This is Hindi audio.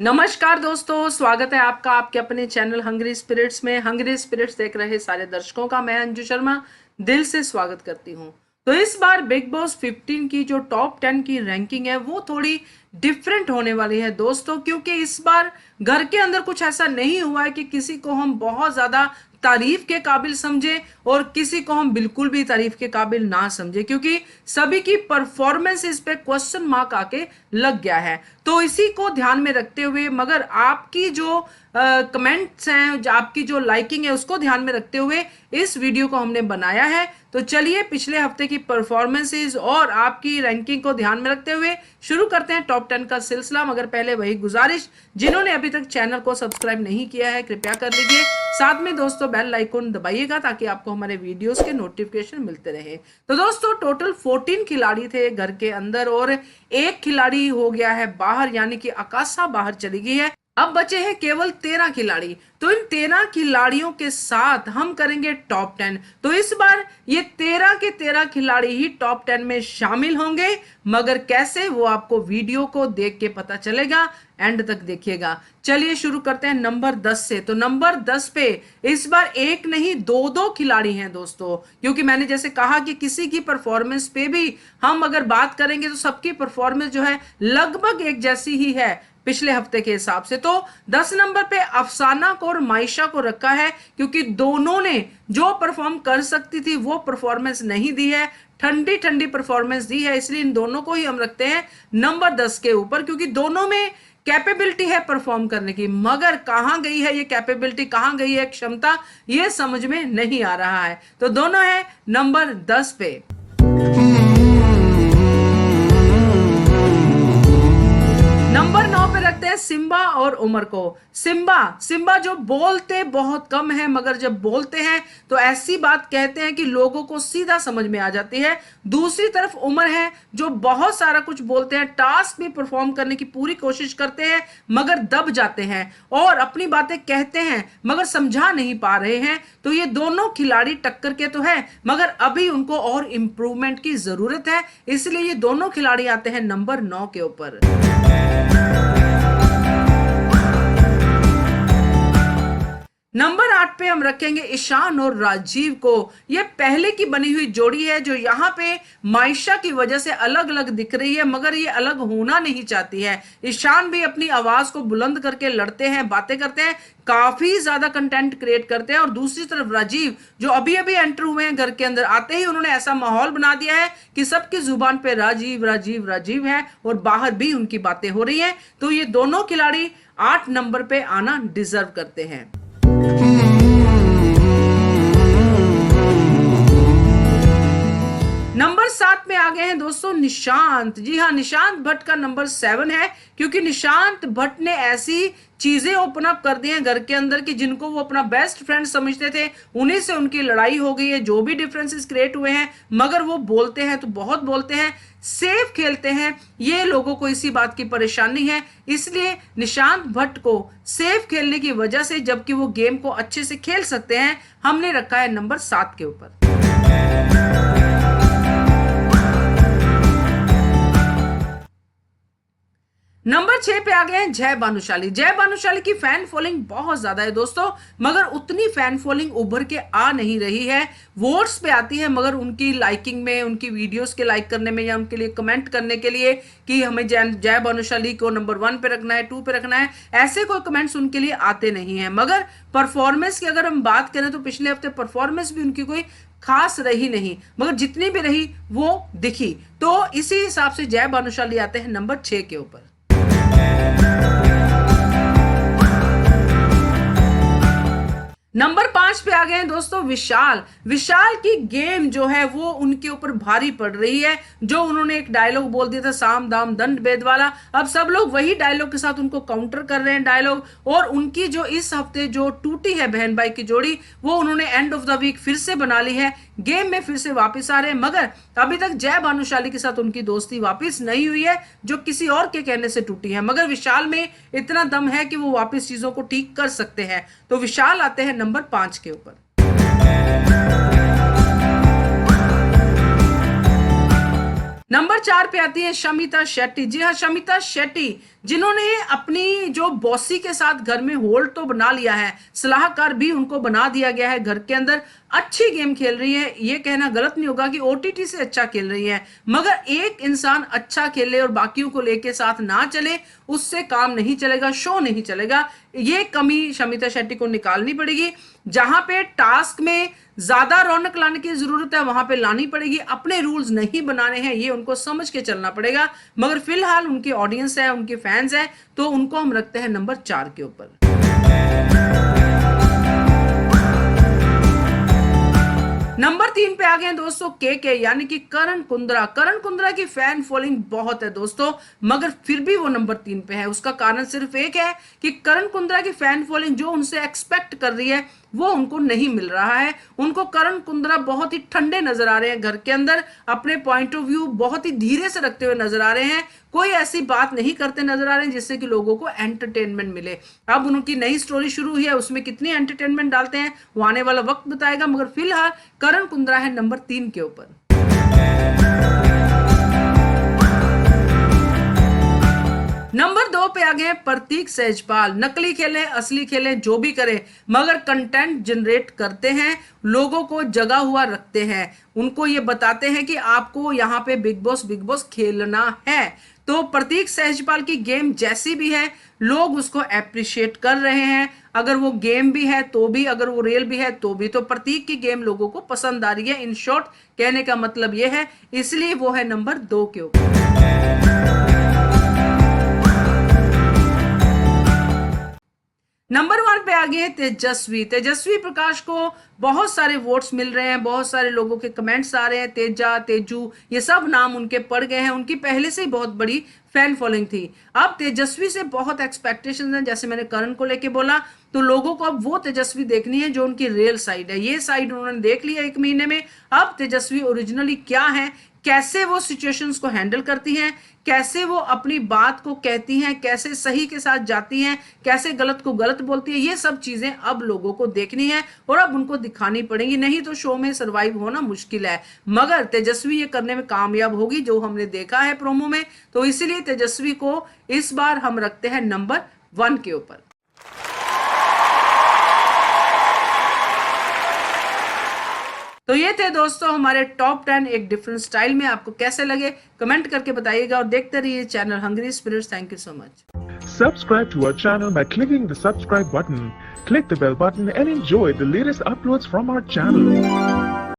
नमस्कार दोस्तों, स्वागत है आपका आपके अपने चैनल हंग्री स्पिरिट्स में। हंग्री स्पिरिट्स देख रहे सारे दर्शकों का मैं अंजू शर्मा दिल से स्वागत करती हूं। तो इस बार बिग बॉस 15 की जो टॉप 10 की रैंकिंग है वो थोड़ी डिफरेंट होने वाली है दोस्तों, क्योंकि इस बार घर के अंदर कुछ ऐसा नहीं हुआ है कि किसी को हम बहुत ज्यादा तारीफ के काबिल समझे और किसी को हम बिल्कुल भी तारीफ के काबिल ना समझे, क्योंकि सभी की परफॉर्मेंस इस पे क्वेश्चन मार्क आके लग गया है। तो इसी को ध्यान में रखते हुए, मगर आपकी जो कमेंट्स हैं, आपकी जो लाइकिंग है उसको ध्यान में रखते हुए इस वीडियो को हमने बनाया है। तो चलिए पिछले हफ्ते की परफॉर्मेंसेस और आपकी रैंकिंग को ध्यान में रखते हुए शुरू करते हैं टॉप 10 का सिलसिला। मगर पहले वही गुजारिश, जिन्होंने अभी तक चैनल को सब्सक्राइब नहीं किया है कृपया कर लीजिए, साथ में दोस्तों बेल आइकन दबाइएगा ताकि आपको हमारे वीडियोस के नोटिफिकेशन मिलते रहे। तो दोस्तों टोटल 14 खिलाड़ी थे घर के अंदर और एक खिलाड़ी हो गया है बाहर, यानी कि आकाशा बाहर चली गई है। अब बचे हैं केवल 13 खिलाड़ी। तो इन 13 खिलाड़ियों के साथ हम करेंगे टॉप 10। तो इस बार ये 13 के 13 खिलाड़ी ही टॉप 10 में शामिल होंगे, मगर कैसे वो आपको वीडियो को देख के पता चलेगा, एंड तक देखिएगा। चलिए शुरू करते हैं नंबर 10 से। तो नंबर 10 पे इस बार एक नहीं दो दो खिलाड़ी हैं दोस्तों, क्योंकि मैंने जैसे कहा कि किसी की परफॉर्मेंस पे भी हम अगर बात करेंगे तो सबकी परफॉर्मेंस जो है लगभग एक जैसी ही है पिछले हफ्ते के हिसाब से। तो 10 नंबर पे अफसाना को और मायशा को रखा है, क्योंकि दोनों ने जो परफॉर्म कर सकती थी वो परफॉर्मेंस नहीं दी है, ठंडी ठंडी परफॉर्मेंस दी है, इसलिए इन दोनों को ही हम रखते हैं नंबर 10 के ऊपर, क्योंकि दोनों में कैपेबिलिटी है परफॉर्म करने की। मगर कहां गई है ये कैपेबिलिटी, कहां गई है क्षमता, ये समझ में नहीं आ रहा है। तो दोनों है नंबर 10 पे। नंबर 9 पे रखते हैं सिम्बा और उमर को। सिम्बा जो बोलते बहुत कम है, मगर जब बोलते हैं तो ऐसी बात कहते हैं कि लोगों को सीधा समझ में आ जाती है। दूसरी तरफ उमर है जो बहुत सारा कुछ बोलते हैं, टास्क भी परफॉर्म करने की पूरी कोशिश करते हैं मगर दब जाते हैं और अपनी बातें कहते हैं मगर समझा नहीं पा रहे हैं। तो ये दोनों खिलाड़ी टक्कर के तो है, मगर अभी उनको और इंप्रूवमेंट की जरूरत है, इसलिए ये दोनों खिलाड़ी आते हैं नंबर 9 के ऊपर। नंबर 8 पे हम रखेंगे ईशान और राजीव को। ये पहले की बनी हुई जोड़ी है जो यहाँ पे मायशा की वजह से अलग अलग दिख रही है, मगर ये अलग होना नहीं चाहती है। ईशान भी अपनी आवाज को बुलंद करके लड़ते हैं, बातें करते हैं, काफी ज्यादा कंटेंट क्रिएट करते हैं। और दूसरी तरफ राजीव जो अभी अभी एंटर हुए हैं घर के अंदर, आते ही उन्होंने ऐसा माहौल बना दिया है कि सबकी जुबान पे राजीव राजीव राजीव है और बाहर भी उनकी बातें हो रही हैं। तो ये दोनों खिलाड़ी 8 नंबर पे आना डिजर्व करते हैं। नंबर 7 में आ गए हैं दोस्तों निशांत। जी हाँ, निशांत भट्ट का नंबर 7 है, क्योंकि निशांत भट्ट ने ऐसी चीजें ओपन अप कर दी हैं घर के अंदर कि जिनको वो अपना बेस्ट फ्रेंड समझते थे उन्हीं से उनकी लड़ाई हो गई है। जो भी डिफरेंसेस क्रिएट हुए हैं, मगर वो बोलते हैं तो बहुत बोलते हैं, सेफ खेलते हैं। ये लोगों को इसी बात की परेशानी है, इसलिए निशांत भट्ट को सेफ खेलने की वजह से, जबकि वो गेम को अच्छे से खेल सकते हैं, हमने रखा है नंबर 7 के ऊपर। नंबर 6 पे आ गए हैं जय भानुशाली। जय भानुशाली की फैन फॉलोइंग बहुत ज्यादा है दोस्तों, मगर उतनी फैन फॉलोइंग उभर के आ नहीं रही है। वोट्स पे आती है, मगर उनकी लाइकिंग में, उनकी वीडियोस के लाइक करने में या उनके लिए कमेंट करने के लिए कि हमें जय भानुशाली को नंबर 1 पे रखना है, 2 पे रखना है, ऐसे कोई कमेंट्स उनके लिए आते नहीं है। मगर परफॉर्मेंस की अगर हम बात करें तो पिछले हफ्ते परफॉर्मेंस भी उनकी कोई खास रही नहीं, मगर जितनी भी रही वो दिखी। तो इसी हिसाब से जय भानुशाली आते हैं नंबर 6 के ऊपर। नंबर 5 पे आ गए हैं दोस्तों विशाल। विशाल की गेम जो है वो उनके ऊपर भारी पड़ रही है। जो उन्होंने एक डायलॉग बोल दिया था साम दाम दंड भेद वाला, अब सब लोग वही डायलॉग के साथ उनको काउंटर कर रहे हैं डायलॉग। और उनकी जो इस हफ्ते जो टूटी है बहन भाई की जोड़ी, वो उन्होंने एंड ऑफ द वीक फिर से बना ली है, गेम में फिर से वापस आ रहे हैं। मगर अभी तक जय भानुशाली के साथ उनकी दोस्ती वापस नहीं हुई है, जो किसी और के कहने से टूटी है। मगर विशाल में इतना दम है कि वो वापस चीजों को ठीक कर सकते हैं। तो विशाल आते हैं नंबर 5 के ऊपर। नंबर 4 पे आती है शमिता शेट्टी। जी हाँ, शमिता शेट्टी जिन्होंने अपनी जो बॉसी के साथ घर में होल्ड तो बना लिया है, सलाहकार भी उनको बना दिया गया है घर के अंदर, अच्छी गेम खेल रही है, ये कहना गलत नहीं होगा कि ओटीटी से अच्छा खेल रही है, मगर एक इंसान अच्छा खेले और बाकियों को लेके साथ ना चले, उससे काम नहीं चलेगा, शो नहीं चलेगा। ये कमी शमिता शेट्टी को निकालनी पड़ेगी। जहां पे टास्क में ज्यादा रौनक लाने की जरूरत है वहां पे लानी पड़ेगी, अपने रूल्स नहीं बनाने हैं, ये उनको समझ के चलना पड़ेगा। मगर फिलहाल उनकी ऑडियंस है, उनके फैंस है, तो उनको हम रखते हैं नंबर 4 के ऊपर। नंबर 3 पे आ गए दोस्तों के यानी कि करण कुंद्रा। करण कुंद्रा की फैन फॉलोइंग बहुत है दोस्तों, मगर फिर भी वो नंबर 3 पे है। उसका कारण सिर्फ एक है कि करण कुंद्रा की फैन फॉलोइंग जो उनसे एक्सपेक्ट कर रही है वो उनको नहीं मिल रहा है। उनको करण कुंद्रा बहुत ही ठंडे नजर आ रहे हैं घर के अंदर, अपने पॉइंट ऑफ व्यू बहुत ही धीरे से रखते हुए नजर आ रहे हैं, कोई ऐसी बात नहीं करते नजर आ रहे हैं जिससे कि लोगों को एंटरटेनमेंट मिले। अब उनकी नई स्टोरी शुरू हुई है, उसमें कितनी एंटरटेनमेंट डालते हैं वो आने वाला वक्त बताएगा, मगर फिलहाल करण कुंद्रा है नंबर 3 के ऊपर। नंबर 2 पे आ गए प्रतीक सहजपाल। नकली खेलें असली खेलें जो भी करें, मगर कंटेंट जनरेट करते हैं, लोगों को जगा हुआ रखते हैं, उनको ये बताते हैं कि आपको यहाँ पे बिग बॉस खेलना है। तो प्रतीक सहजपाल की गेम जैसी भी है लोग उसको अप्रिशिएट कर रहे हैं, अगर वो गेम भी है तो भी, अगर वो रियल भी है तो भी। तो प्रतीक की गेम लोगों को पसंद आ रही है, इन शॉर्ट कहने का मतलब ये है, इसलिए वो है नंबर 2 के ऊपर। नंबर 1 पे आ गए तेजस्वी। तेजस्वी प्रकाश को बहुत सारे वोट्स मिल रहे हैं, बहुत सारे लोगों के कमेंट्स आ रहे हैं, तेजा तेजू ये सब नाम उनके पड़ गए हैं। उनकी पहले से ही बहुत बड़ी फैन फॉलोइंग थी। अब तेजस्वी से बहुत एक्सपेक्टेशंस हैं, जैसे मैंने करण को लेके बोला, तो लोगों को अब वो तेजस्वी देखनी है जो उनकी रियल साइड है। ये साइड उन्होंने देख लिया 1 महीने में। अब तेजस्वी ओरिजिनली क्या है, कैसे वो सिचुएशंस को हैंडल करती हैं, कैसे वो अपनी बात को कहती हैं, कैसे सही के साथ जाती हैं, कैसे गलत को गलत बोलती है, ये सब चीजें अब लोगों को देखनी है और अब उनको दिखानी पड़ेंगी, नहीं तो शो में सरवाइव होना मुश्किल है। मगर तेजस्वी ये करने में कामयाब होगी, जो हमने देखा है प्रोमो में। तो इसीलिए तेजस्वी को इस बार हम रखते हैं नंबर 1 के ऊपर। तो ये थे दोस्तों हमारे टॉप 10 एक डिफरेंट स्टाइल में। आपको कैसे लगे कमेंट करके बताइएगा और देखते रहिए channel hungry spirits. Thank you so much. Subscribe to our channel by clicking the subscribe button. Click the bell button and enjoy the latest uploads from our channel.